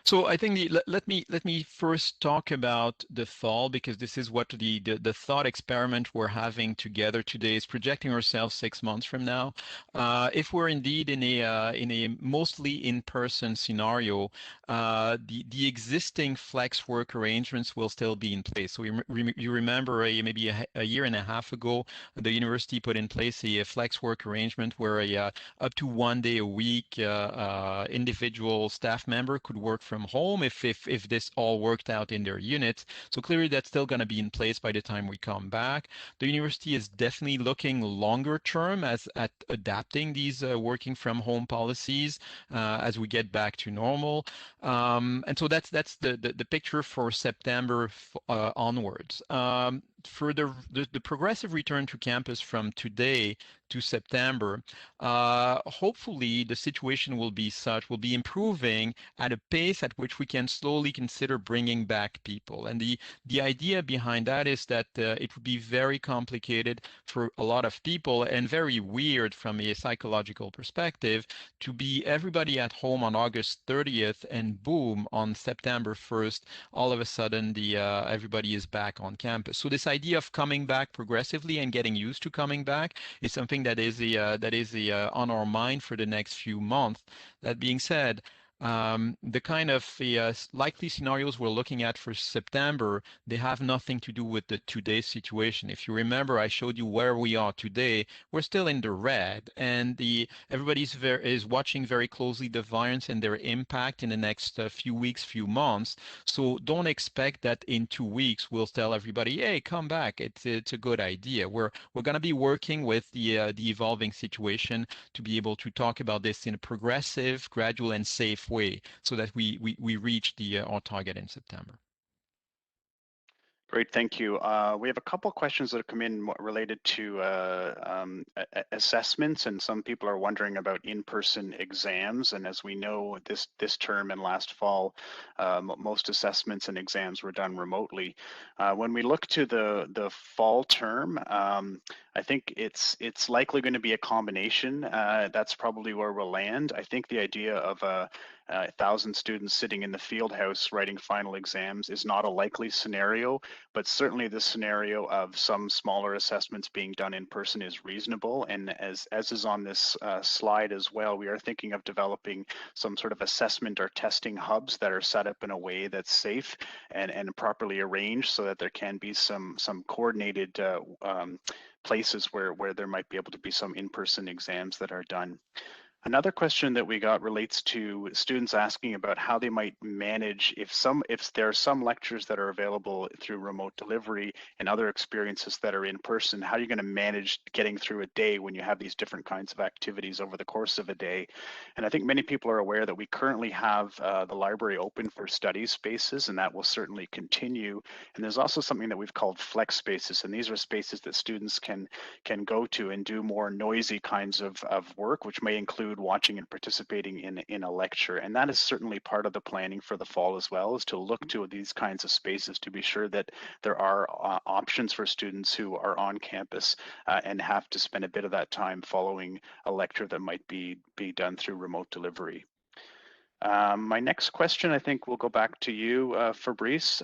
So I think let me first talk about the fall, because this is what the thought experiment we're having together today is projecting ourselves 6 months from now. If we're indeed in a mostly in-person scenario, the existing flex work arrangements will still be in place. So you remember maybe a year and a half ago, the university put in place a flex work arrangement where up to 1 day a week individual staff member could work from home if this all worked out in their units. So clearly that's still going to be in place by the time we come back. The university is definitely looking longer term at adapting these working from home policies as we get back to normal. And so that's the picture for September onwards. For the progressive return to campus from today to September, hopefully the situation will be improving at a pace at which we can slowly consider bringing back people. And the idea behind that is that it would be very complicated for a lot of people and very weird from a psychological perspective to be everybody at home on August 30th and boom, on September 1st, all of a sudden everybody is back on campus. So this idea of coming back progressively and getting used to coming back is something that is on our mind for the next few months. That being said, the kind of likely scenarios we're looking at for September, they have nothing to do with the today's situation. If you remember, I showed you where we are today. We're still in the red, and everybody is watching very closely the variants and their impact in the next few weeks, few months. So don't expect that in 2 weeks we'll tell everybody, "Hey, come back. It's a good idea." We're going to be working with the evolving situation to be able to talk about this in a progressive, gradual, and safe way so that we reach our target in September. Great, thank you. We have a couple questions that have come in related to assessments, and some people are wondering about in-person exams. And as we know, this term and last fall, most assessments and exams were done remotely. When we look to the fall term, I think it's likely going to be a combination. That's probably where we'll land. I think the idea of 1,000 students sitting in the field house writing final exams is not a likely scenario, but certainly the scenario of some smaller assessments being done in person is reasonable. And as is on this slide as well, we are thinking of developing some sort of assessment or testing hubs that are set up in a way that's safe and properly arranged so that there can be some coordinated places where there might be able to be some in-person exams that are done. Another question that we got relates to students asking about how they might manage if there are some lectures that are available through remote delivery and other experiences that are in person. How are you going to manage getting through a day when you have these different kinds of activities over the course of a day? And I think many people are aware that we currently have the library open for study spaces, and that will certainly continue. And there's also something that we've called flex spaces, and these are spaces that students can go to and do more noisy kinds of work, which may include watching and participating in a lecture. And that is certainly part of the planning for the fall as well, is to look to these kinds of spaces to be sure that there are options for students who are on campus and have to spend a bit of that time following a lecture that might be done through remote delivery. My next question, I think we'll go back to you, Fabrice.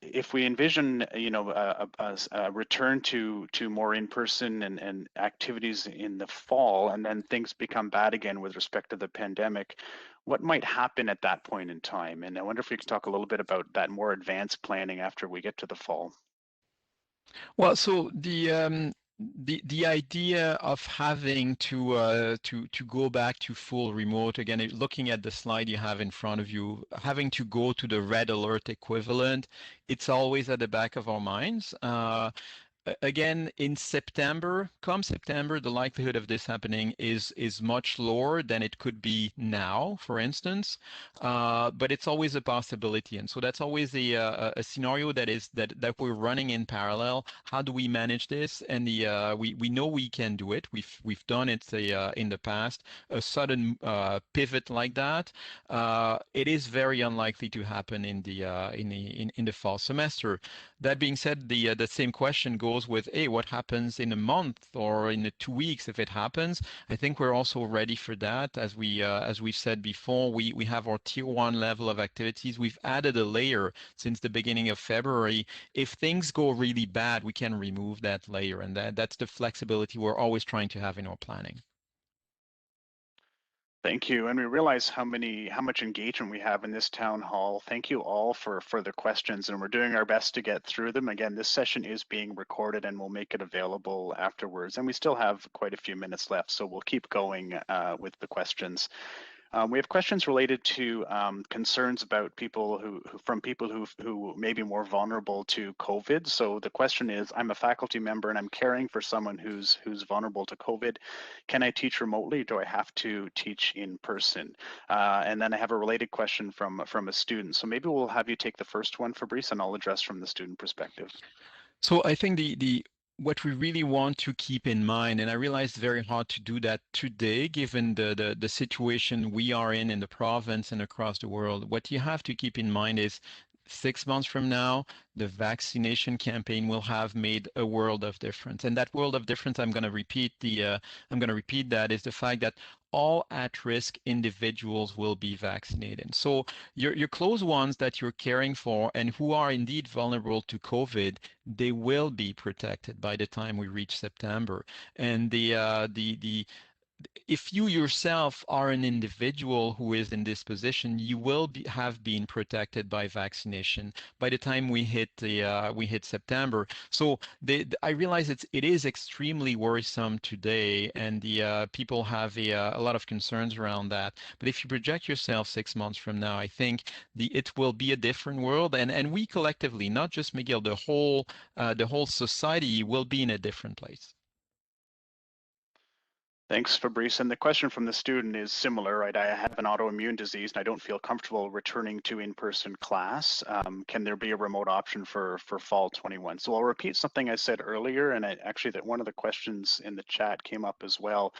If we envision, a return to more in-person and activities in the fall, and then things become bad again with respect to the pandemic, what might happen at that point in time? And I wonder if we could talk a little bit about that more advanced planning after we get to the fall. Well, so the idea of having to go back to full remote, again, looking at the slide you have in front of you, having to go to the red alert equivalent, it's always at the back of our minds. Again, in September, come September, the likelihood of this happening is much lower than it could be now, for instance. But it's always a possibility, and so that's always a scenario that we're running in parallel. How do we manage this? And we know we can do it. We've done it in the past. A sudden pivot like that, it is very unlikely to happen in the fall semester. That being said, the same question goes with, hey, what happens in a month or in 2 weeks if it happens? I think we're also ready for that. As we've said before, we have our tier 1 level of activities. We've added a layer since the beginning of February. If things go really bad, we can remove that layer, and that's the flexibility we're always trying to have in our planning. Thank you. And we realize how much engagement we have in this town hall. Thank you all for the questions, and we're doing our best to get through them. Again, this session is being recorded and we'll make it available afterwards. And we still have quite a few minutes left, so we'll keep going with the questions. We have questions related to concerns about people who may be more vulnerable to COVID. So the question is, I'm a faculty member and I'm caring for someone who's vulnerable to COVID. Can I teach remotely? Do I have to teach in person? And then I have a related question from a student. So maybe we'll have you take the first one, Fabrice, and I'll address from the student perspective. So I think what we really want to keep in mind, and I realize it's very hard to do that today, given the situation we are in the province and across the world. What you have to keep in mind is 6 months from now, the vaccination campaign will have made a world of difference. And that world of difference, I'm going to repeat that, is the fact that all at-risk individuals will be vaccinated. So your close ones that you're caring for and who are indeed vulnerable to COVID, they will be protected by the time we reach September. And if you yourself are an individual who is in this position, you will have been protected by vaccination by the time we hit September. So I realize it is extremely worrisome today, and the people have a lot of concerns around that. But if you project yourself 6 months from now, I think it will be a different world, and we collectively, not just Miguel, the whole society will be in a different place. Thanks, Fabrice. And the question from the student is similar, right? I have an autoimmune disease and I don't feel comfortable returning to in-person class. Can there be a remote option for fall 21? So I'll repeat something I said earlier, and actually that one of the questions in the chat came up as well.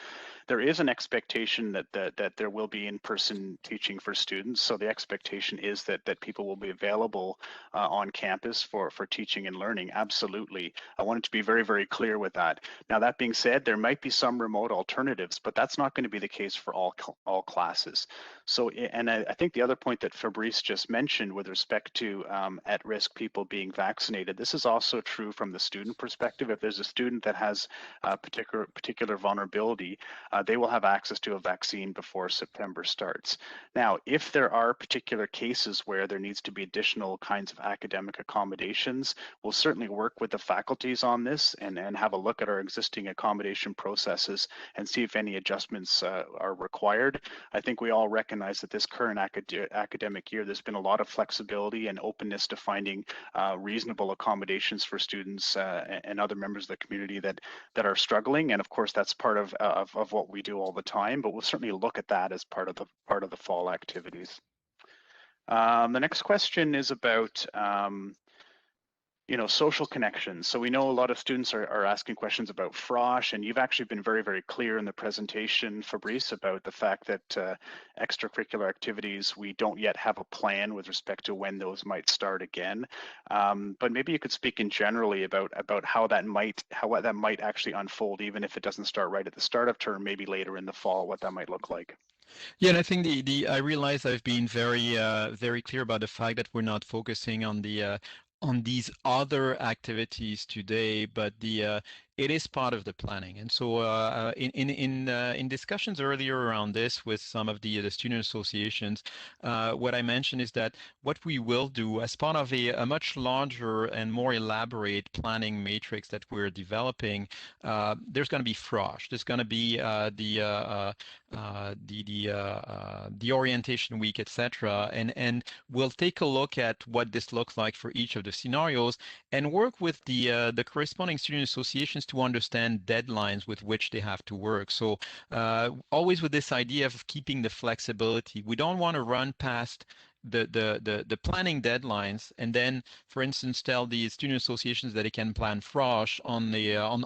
There is an expectation that there will be in-person teaching for students. So the expectation is that people will be available on campus for teaching and learning. Absolutely. I wanted to be very, very clear with that. Now, that being said, there might be some remote alternatives, but that's not going to be the case for all classes. So, and I think the other point that Fabrice just mentioned with respect to at-risk people being vaccinated, this is also true from the student perspective. If there's a student that has a particular vulnerability, they will have access to a vaccine before September starts. Now, if there are particular cases where there needs to be additional kinds of academic accommodations, we'll certainly work with the faculties on this and have a look at our existing accommodation processes and and see if any adjustments are required. I think we all recognize that this current academic year, there's been a lot of flexibility and openness to finding reasonable accommodations for students and other members of the community that are struggling. And of course, that's part of what we do all the time. But we'll certainly look at that as part of the fall activities. The next question is about social connections. So we know a lot of students are asking questions about Frosh, and you've actually been very, very clear in the presentation, Fabrice, about the fact that extracurricular activities, we don't yet have a plan with respect to when those might start again. But maybe you could speak in generally about how that might actually unfold, even if it doesn't start right at the start of term, maybe later in the fall, what that might look like. Yeah, and I think I realize I've been very clear about the fact that we're not focusing on on these other activities today, but it is part of the planning. And so in discussions earlier around this with some of the student associations, what I mentioned is that what we will do as part of a much larger and more elaborate planning matrix that we're developing, there's going to be Frosh. There's going to be the orientation week, etc. And we'll take a look at what this looks like for each of the scenarios and work with the corresponding student associations to understand deadlines with which they have to work. So always with this idea of keeping the flexibility. We don't want to run past the planning deadlines and then, for instance, tell the student associations that they can plan Frosh on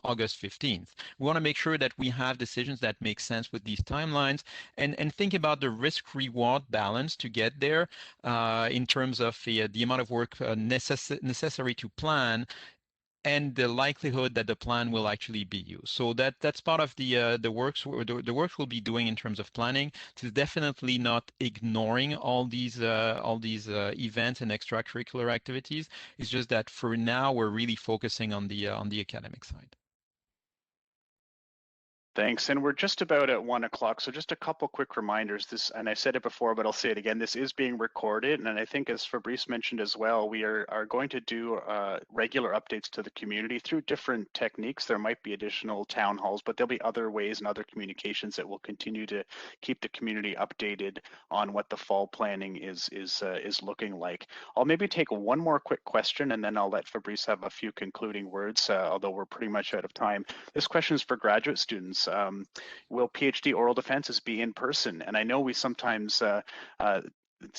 August 15th. We want to make sure that we have decisions that make sense with these timelines and think about the risk-reward balance to get there in terms of the amount of work necessary to plan and the likelihood that the plan will actually be used. So that's part of the work we'll be doing in terms of planning. It's definitely not ignoring all these events and extracurricular activities. It's just that for now we're really focusing on the academic side. Thanks. And we're just about at 1 o'clock. So just a couple quick reminders. And I said it before, but I'll say it again. This is being recorded. And I think as Fabrice mentioned as well, we are going to do regular updates to the community through different techniques. There might be additional town halls, but there'll be other ways and other communications that will continue to keep the community updated on what the fall planning is looking like. I'll maybe take one more quick question and then I'll let Fabrice have a few concluding words, although we're pretty much out of time. This question is for graduate students. Will PhD oral defenses be in person? And I know we sometimes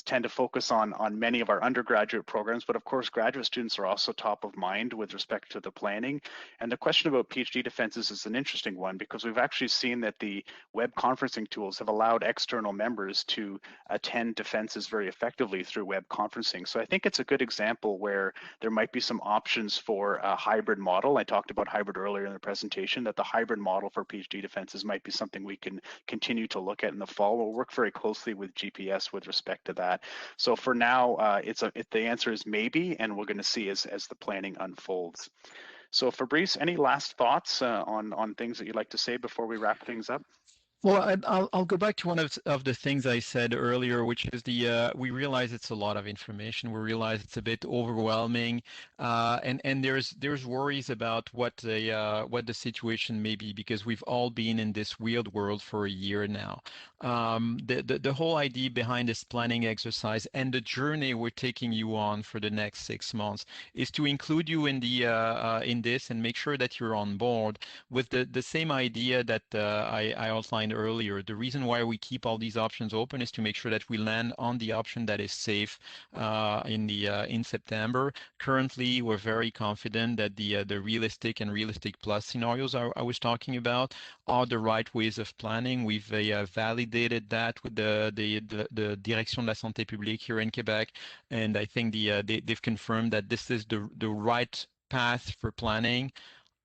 tend to focus on many of our undergraduate programs, but of course graduate students are also top of mind with respect to the planning. And the question about PhD defenses is an interesting one because we've actually seen that the web conferencing tools have allowed external members to attend defenses very effectively through web conferencing. So I think it's a good example where there might be some options for a hybrid model. I talked about hybrid earlier in the presentation, that the hybrid model for PhD defenses might be something we can continue to look at in the fall. We'll work very closely with GPS with respect to that. So for now, the answer is maybe, and we're going to see as the planning unfolds. So Fabrice, any last thoughts on things that you'd like to say before we wrap things up? Well, I'll go back to one of the things I said earlier, which is we realize it's a lot of information. We realize it's a bit overwhelming, and there's worries about what the situation may be because we've all been in this weird world for a year now. The whole idea behind this planning exercise and the journey we're taking you on for the next 6 months is to include you in in this and make sure that you're on board with the same idea that I outlined earlier. The reason why we keep all these options open is to make sure that we land on the option that is safe in September. Currently, we're very confident that the realistic and realistic plus scenarios I was talking about are the right ways of planning. We've validated that with the Direction de la Santé Publique here in Quebec, and I think they've confirmed that this is the right path for planning.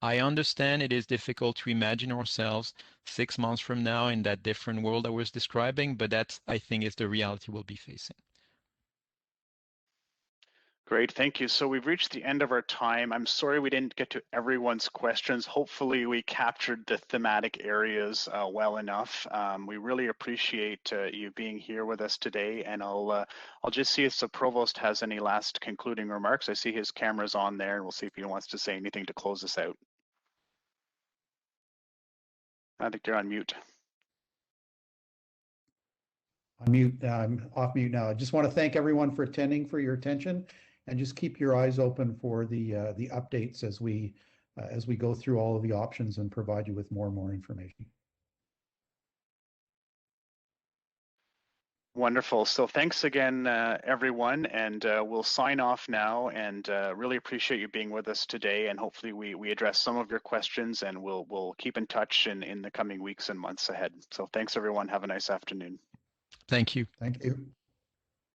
I understand it is difficult to imagine ourselves 6 months from now in that different world I was describing, but that's, I think, is the reality we'll be facing. Great, thank you. So we've reached the end of our time. I'm sorry we didn't get to everyone's questions. Hopefully we captured the thematic areas well enough. We really appreciate you being here with us today, and I'll just see if the provost has any last concluding remarks. I see his camera's on there, and we'll see if he wants to say anything to close us out. I think you're on mute. On mute. I'm off mute now. I just want to thank everyone for attending, for your attention, and just keep your eyes open for the updates as we go through all of the options and provide you with more and more information. Wonderful. So thanks again, everyone, and we'll sign off now, and really appreciate you being with us today, and hopefully we address some of your questions, and we'll keep in touch in the coming weeks and months ahead. So thanks, everyone. Have a nice afternoon. Thank you. Thank you.